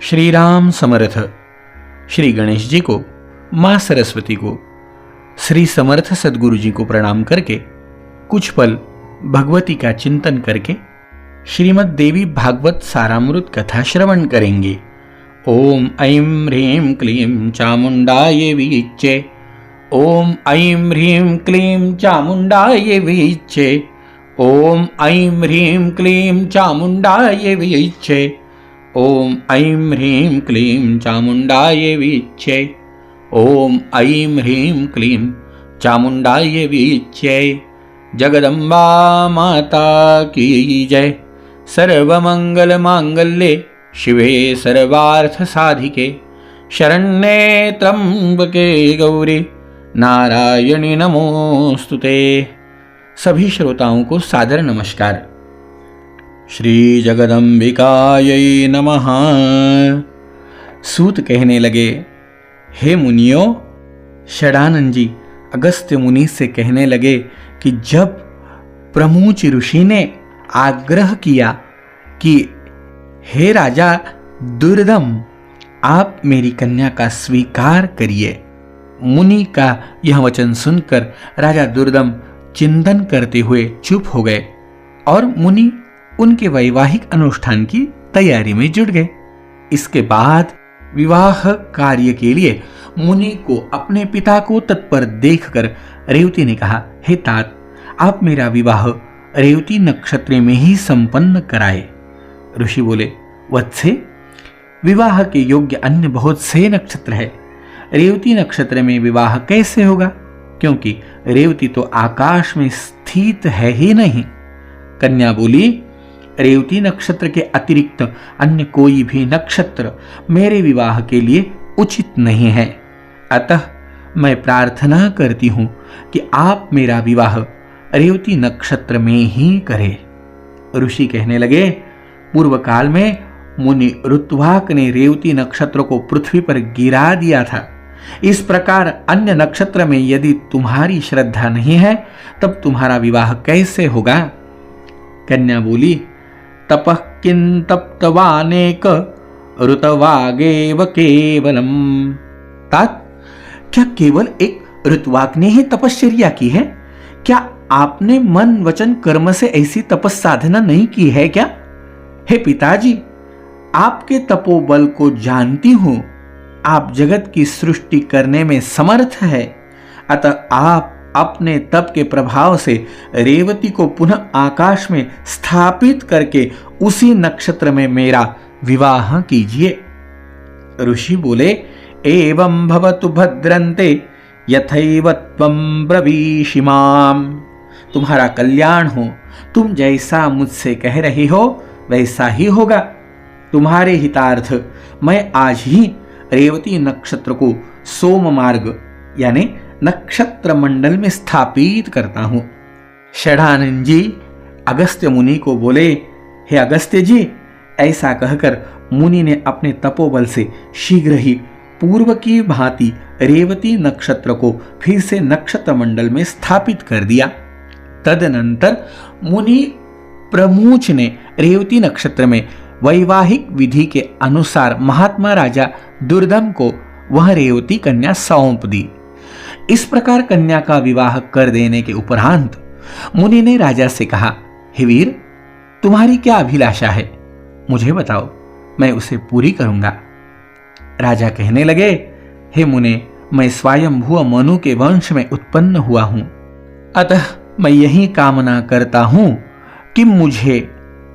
श्री राम समर्थ। श्री गणेश जी को, माँ सरस्वती को, श्री समर्थ सद्गुरु जी को प्रणाम करके कुछ पल भगवती का चिंतन करके श्रीमद् देवी भागवत सारामृत कथा श्रवण करेंगे। ओम ऐं ह्रीं क्लीं चामुंडाय वीच्चे। ओम ऐं ह्रीं क्लीं चामुंडाय वीच्चे। ओम ऐं ह्रीं क्लीं चामुंडाय वीच्चे। ओम ऐं ह्रीं क्लीं चामुंडाय वीच्चे। ओम ऐं ह्रीं क्लीं चामुंडाय वीच्चे। जगदम्बा माता की जय। सर्वमंगल मांगल्ये शिवे सर्वार्थ साधिके शरण्ये त्र्यंबके गौरी नारायणी नमोस्तुते। सभी श्रोताओं को सादर नमस्कार। श्री जगदम्बिकायै नमः। सूत कहने लगे, हे मुनियों, षडानंद जी अगस्त्य मुनि से कहने लगे कि जब प्रमुच ऋषि ने आग्रह किया कि हे राजा दुर्दम, आप मेरी कन्या का स्वीकार करिए, मुनि का यह वचन सुनकर राजा दुर्दम चिंतन करते हुए चुप हो गए और मुनि उनके वैवाहिक अनुष्ठान की तैयारी में जुट गए। इसके बाद विवाह कार्य के लिए मुनि को अपने पिता को तत्पर देखकर रेवती ने कहा, हे तात, आप मेरा विवाह रेवती नक्षत्र में ही संपन्न कराए। ऋषि बोले, वत्से, विवाह के योग्य अन्य बहुत से नक्षत्र है, रेवती नक्षत्र में विवाह कैसे होगा, क्योंकि रेवती तो आकाश में स्थित है ही नहीं। कन्या बोली, रेवती नक्षत्र के अतिरिक्त अन्य कोई भी नक्षत्र मेरे विवाह के लिए उचित नहीं है, अतः मैं प्रार्थना करती हूं कि आप मेरा विवाह रेवती नक्षत्र में ही करें। ऋषि कहने लगे, पूर्व काल में मुनि ऋत्वाक ने रेवती नक्षत्र को पृथ्वी पर गिरा दिया था। इस प्रकार अन्य नक्षत्र में यदि तुम्हारी श्रद्धा नहीं है तब तुम्हारा विवाह कैसे होगा। कन्या बोली, तपः किं तप्तवानेक ऋतवागेव केवलम। तात, क्या केवल एक ऋत्वाक ने ही तपश्चर्या की है? क्या आपने मन वचन कर्म से ऐसी तपस साधना नहीं की है क्या? हे पिताजी, आपके तपोबल को जानती हूं, आप जगत की सृष्टि करने में समर्थ है, अतः आप अपने तप के प्रभाव से रेवती को पुनः आकाश में स्थापित करके उसी नक्षत्र में मेरा विवाह कीजिए। ऋषि बोले, एवं भवतु भद्रन्ते यथैव त्वं ब्रवीषि माम्। तुम्हारा कल्याण हो, तुम जैसा मुझसे कह रही हो वैसा ही होगा। तुम्हारे हितार्थ मैं आज ही रेवती नक्षत्र को सोम मार्ग यानी नक्षत्र मंडल में स्थापित करता हूं। षडानंद जी अगस्त्य मुनि को बोले, हे अगस्त्य जी, ऐसा कहकर मुनि ने अपने तपोबल से शीघ्र ही पूर्व की भांति रेवती नक्षत्र को फिर से नक्षत्र मंडल में स्थापित कर दिया। तदनंतर मुनि प्रमुच ने रेवती नक्षत्र में वैवाहिक विधि के अनुसार महात्मा राजा दुर्दम को वह रेवती कन्या सौंप दी। इस प्रकार कन्या का विवाह कर देने के उपरांत मुनि ने राजा से कहा, हे वीर, तुम्हारी क्या अभिलाषा है, मुझे बताओ, मैं उसे पूरी करूंगा। राजा कहने लगे, हे मुने, मैं स्वयंभू मनु के वंश में उत्पन्न हुआ हूं, अतः मैं यही कामना करता हूं कि मुझे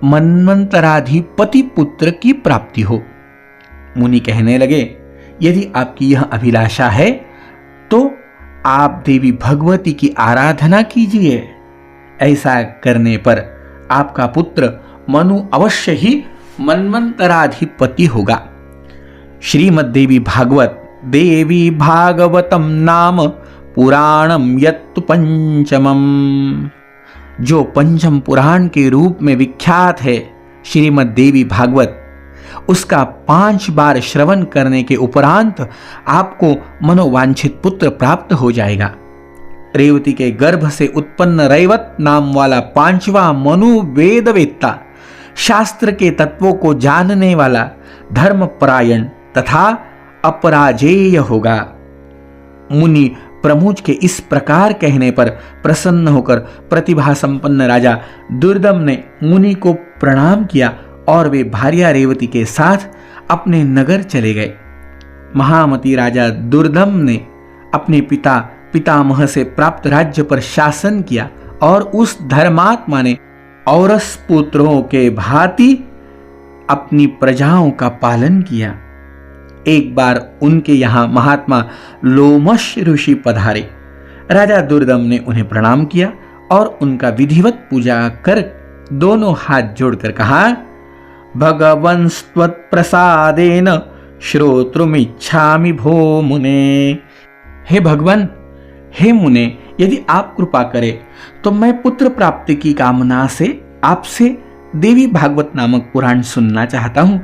मन्वंतराधिपति पुत्र की प्राप्ति हो। मुनि कहने लगे, यदि आपकी यह अभिलाषा है तो आप देवी भगवती की आराधना कीजिए। ऐसा करने पर आपका पुत्र मनु अवश्य ही मन्वंतराधिपति होगा। श्रीमद्देवी भागवत देवी भागवतम नाम पुराणम यत्तु पंचमम। जो पंचम पुराण के रूप में विख्यात है श्रीमद् देवी भागवत, उसका 5 बार श्रवण करने के उपरांत आपको मनोवांछित पुत्र प्राप्त हो जाएगा। रेवती के गर्भ से उत्पन्न रैवत नाम वाला 5वां मनु वेदवेत्ता शास्त्र के तत्वों को जानने वाला, धर्मपरायण तथा अपराजेय होगा। मुनि प्रमुच के इस प्रकार कहने पर प्रसन्न होकर प्रतिभा संपन्न राजा दुर्दम ने मुनि को प्रणाम किया और वे भार्या रेवती के साथ अपने नगर चले गए। महामती राजा दुर्दम ने अपने पितामह से प्राप्त राज्य पर शासन किया और उस धर्मात्मा ने औरस पुत्रों के भांति अपनी प्रजाओं का पालन किया। एक बार उनके यहां महात्मा लोमश ऋषि पधारे। राजा दुर्दम ने उन्हें प्रणाम किया और उनका विधिवत पूजा कर दोनों हाथ जोड़कर कहा, भगवंस्त्वत्प्रसादेन श्रोतृमिच्छामि भो मुने। हे भगवान, हे मुने, यदि आप कृपा करें तो मैं पुत्र प्राप्ति की कामना से आपसे देवी भागवत नामक पुराण सुनना चाहता हूं।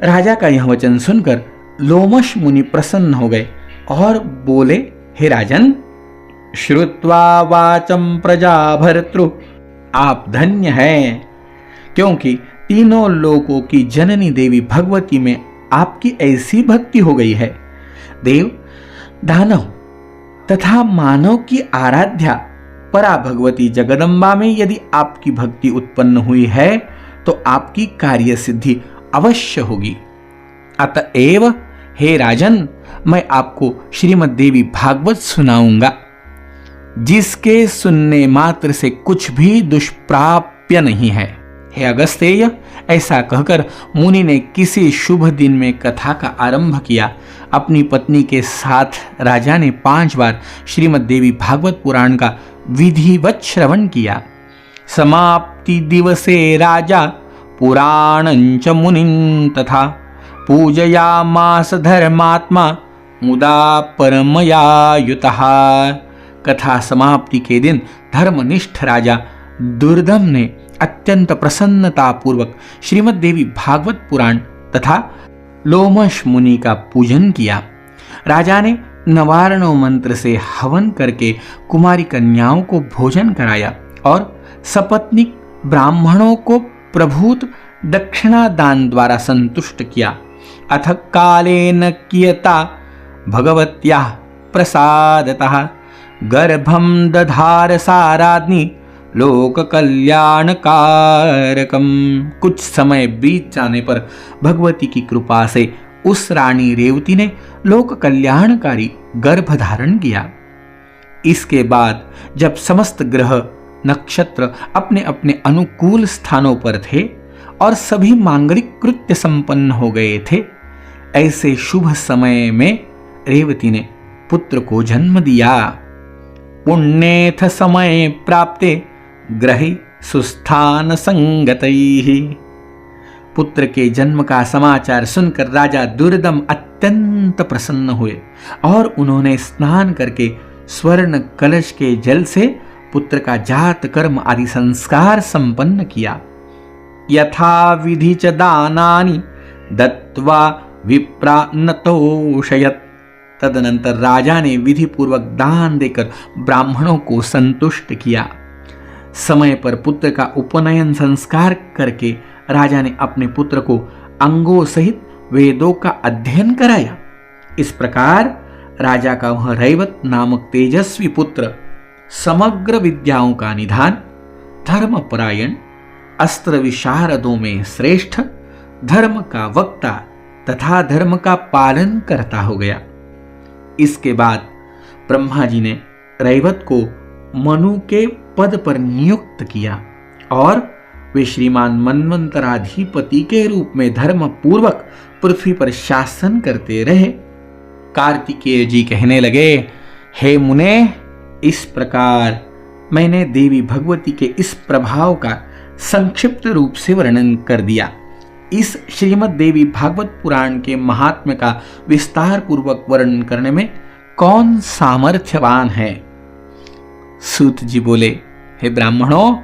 राजा का यह वचन सुनकर लोमश मुनि प्रसन्न हो गए और बोले, हे राजन, श्रुत्वा वाचम प्रजाभर्तृ, आप धन्य हैं, क्योंकि तीनों लोकों की जननी देवी भगवती में आपकी ऐसी भक्ति हो गई है। देव, दानव तथा मानव की आराध्या परा भगवती जगदम्बा में यदि आपकी भक्ति उत्पन्न हुई है तो आपकी कार्य सिद्धि अवश्य होगी। अतएव हे राजन, मैं आपको श्रीमद् देवी भागवत सुनाऊंगा, जिसके सुनने मात्र से कुछ भी दुष्प्राप्य नहीं है। हे अगस्त्येय, ऐसा कहकर मुनि ने किसी शुभ दिन में कथा का आरंभ किया। अपनी पत्नी के साथ राजा ने 5 बार श्रीमद् देवी भागवत पुराण का विधिवत श्रवण किया। समाप्ति दिवसे राजा पुराणंच मुनिं तथा पूजयामास धर्मात्मा मुदा परमया युतः। कथा समाप्ति के दिन धर्मनिष्ठ राजा दुर्दम ने अत्यंत प्रसन्नता पूर्वक श्रीमद् देवी भागवत पुराण तथा लोमश मुनि का पूजन किया। राजा ने नवारणो मंत्र से हवन करके कुमारी कन्याओं को भोजन कराया और सपत्नीक ब्राह्मणों को प्रभूत दक्षिणा दान द्वारा संतुष्ट किया। अथ कालेन कियता भगवत्याः प्रसादतः गर्भं दधार सा राज्ञी लोक कल्याणकारकम। कुछ समय बीत जाने पर भगवती की कृपा से उस रानी रेवती ने लोक कल्याणकारी गर्भ धारण किया। इसके बाद जब समस्त ग्रह नक्षत्र अपने अपने अनुकूल स्थानों पर थे और सभी मांगलिक कृत्य संपन्न हो गए थे, ऐसे शुभ समय में रेवती ने पुत्र को जन्म दिया। पुण्येथ समय प्राप्ते ग्रहि सुस्थान संगतैः। पुत्र के जन्म का समाचार सुनकर राजा दुर्दम अत्यंत प्रसन्न हुए और उन्होंने स्नान करके स्वर्ण कलश के जल से पुत्र का जात कर्म आदि संस्कार संपन्न किया। यथा विधि च दानानि दत्वा विप्रानतोषयत्। तदनंतर राजा ने विधि पूर्वक दान देकर ब्राह्मणों को संतुष्ट किया। समय पर पुत्र का उपनयन संस्कार करके राजा ने अपने पुत्र को अंगों सहित वेदों का अध्ययन कराया। इस प्रकार राजा का वह रैवत नामक तेजस्वी पुत्र समग्र विद्याओं का निधान, धर्मपरायण, अस्त्र विशारदों में श्रेष्ठ, धर्म का वक्ता तथा धर्म का पालन करता हो गया। इसके बाद ब्रह्मा जी ने रैवत को मनु के पद पर नियुक्त किया और वे श्रीमान मनवंतराधिपति के रूप में धर्म पूर्वक पृथ्वी पर शासन करते रहे। कार्तिकेय जी कहने लगे, हे मुने, इस प्रकार मैंने देवी भगवती के इस प्रभाव का संक्षिप्त रूप से वर्णन कर दिया। इस श्रीमद् देवी भागवत पुराण के महात्म्य का विस्तार पूर्वक वर्णन करने में कौन सामर्थ्यवान है? सूत जी बोले, हे ब्राह्मणों,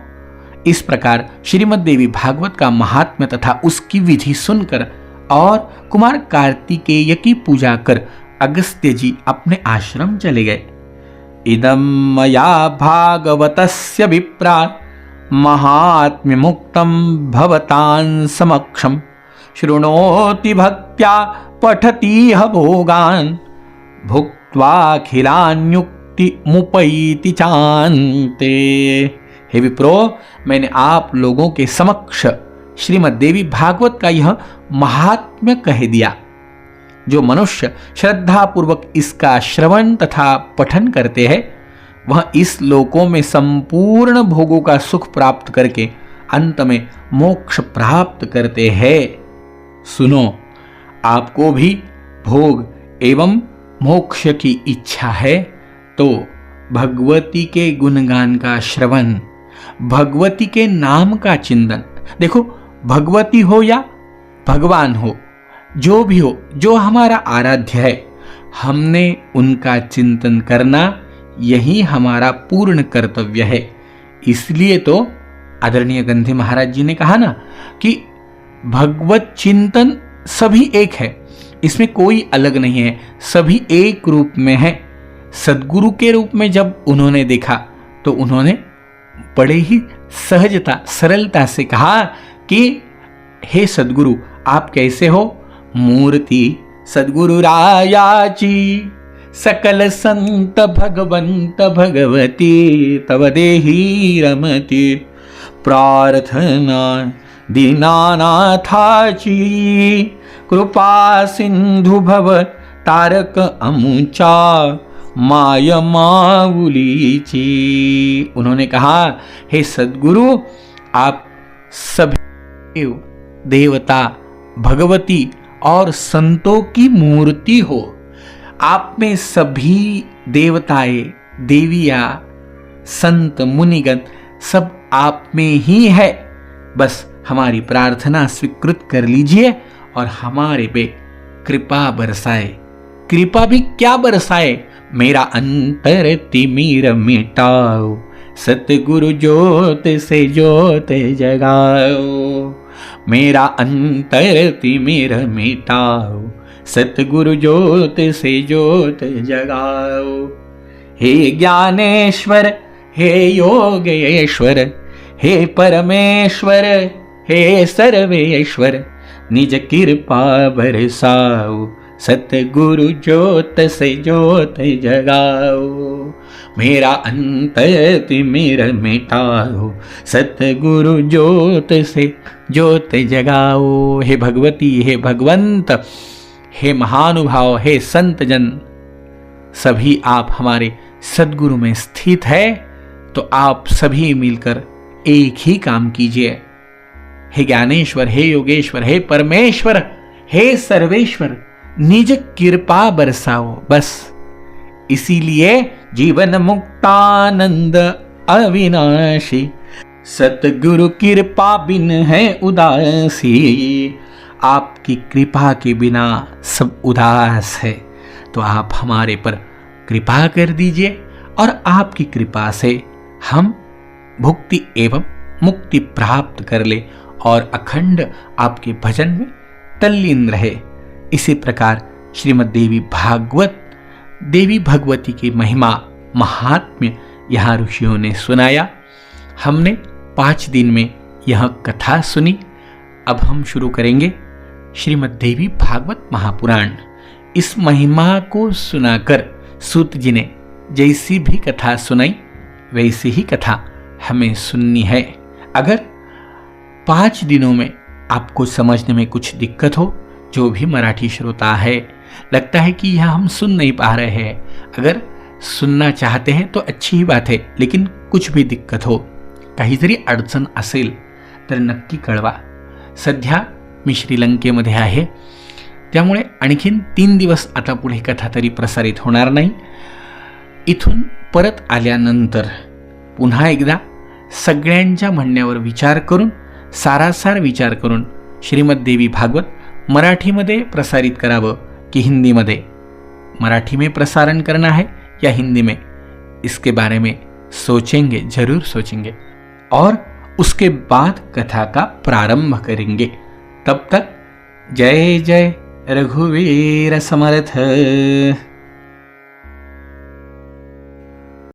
इस प्रकार श्रीमद् देवी भागवत का महात्म्य तथा उसकी विधि सुनकर और कुमार कार्तिकेय की पूजा कर अगस्त्य जी अपने आश्रम चले गए। इदं मया भागवतस्य विप्रा महात्म्य मुक्तम भवतां समक्षम शृणोति भक्त्या पठति ह भोगान भुक्त्वाखिलान्युक्ति मुपैति चान्ते। हे विप्रो, मैंने आप लोगों के समक्ष श्रीमद् देवी भागवत का यह महात्म्य कह दिया। जो मनुष्य श्रद्धा पूर्वक इसका श्रवण तथा पठन करते हैं वह इस लोकों में संपूर्ण भोगों का सुख प्राप्त करके अंत में मोक्ष प्राप्त करते हैं। सुनो, आपको भी भोग एवं मोक्ष की इच्छा है तो भगवती के गुणगान का श्रवण, भगवती के नाम का चिंतन। देखो, भगवती हो या भगवान हो, जो भी हो, जो हमारा आराध्य है, हमने उनका चिंतन करना यही हमारा पूर्ण कर्तव्य है। इसलिए तो आदरणीय गांधी महाराज जी ने कहा ना कि भगवत चिंतन सभी एक है, इसमें कोई अलग नहीं है, सभी एक रूप में है। सद्गुरु के रूप में जब उन्होंने देखा तो उन्होंने बड़े ही सहजता सरलता से कहा कि हे सद्गुरु, आप कैसे हो? मूर्ति सद्गुरु रायाची सकल संत भगवंत भगवती तव देहि रमति प्रार्थना दीनानाथाची कृपा सिंधु भव तारक अमुचा माय माउलीची। उन्होंने कहा, हे सद्गुरु, आप सभी देवता, भगवती और संतों की मूर्ति हो। आप में सभी देवताएं, देवियां, संत, मुनिगण सब आप में ही है। बस हमारी प्रार्थना स्वीकृत कर लीजिए और हमारे पे कृपा बरसाए। कृपा भी क्या बरसाए? मेरा अंतर तिमिर मिटाओ, सतगुरु ज्योत से ज्योत जगाओ। मेरा अंतर तिमिर मिटाओ, सतगुरु ज्योत से ज्योत जगाओ। हे ज्ञानेश्वर, हे योगेश्वर, हे परमेश्वर, हे सर्वेश्वर, निज कृपा बरसाओ, सतगुरु ज्योत से ज्योत जगाओ। मेरा अंतर तिमिर मिटाओ, सतगुरु ज्योत से ज्योत जगाओ। हे भगवती, हे भगवंत, हे महानुभाव, हे संत जन, सभी आप हमारे सद्गुरु में स्थित है तो आप सभी मिलकर एक ही काम कीजिए। हे ज्ञानेश्वर, हे योगेश्वर, हे परमेश्वर, हे सर्वेश्वर, निज कृपा बरसाओ। बस इसीलिए जीवन मुक्तानंद अविनाशी, सतगुरु कृपा बिन है उदासी। आपकी कृपा के बिना सब उदास है, तो आप हमारे पर कृपा कर दीजिए और आपकी कृपा से हम भुक्ति एवं मुक्ति प्राप्त कर ले और अखंड आपके भजन में तल्लीन रहे। इसी प्रकार श्रीमद् देवी भागवत, देवी भगवती की महिमा, महात्म्य यहाँ ऋषियों ने सुनाया। हमने 5 दिन में यह कथा सुनी। अब हम शुरू करेंगे श्रीमद् देवी भागवत महापुराण। इस महिमा को सुनाकर सूत जी ने जैसी भी कथा सुनाई वैसी ही कथा हमें सुननी है। अगर 5 दिनों में आपको समझने में कुछ दिक्कत हो, जो भी मराठी श्रोता है, लगता है कि यह हम सुन नहीं पा रहे हैं, अगर सुनना चाहते हैं तो अच्छी ही बात है, लेकिन कुछ भी दिक्कत हो, काही जरी अडचण असेल तर नक्की कळवा। सध्या मी श्रीलंकेमध्ये आहे, त्यामुळे आणखीन 3 दिवस आता पुढे कथा तरी प्रसारित होणार नाही। इथून परत आल्यानंतर पुन्हा एकदा सगळ्यांच्या म्हणण्यावर विचार करून, सारासार विचार करून श्रीमद् देवी भागवत मराठीमध्ये प्रसारित करावं कि हिंदी में, मराठी में प्रसारण करना है या हिंदी में, इसके बारे में सोचेंगे, जरूर सोचेंगे और उसके बाद कथा का प्रारंभ करेंगे। तब तक जय जय रघुवीर समर्थ।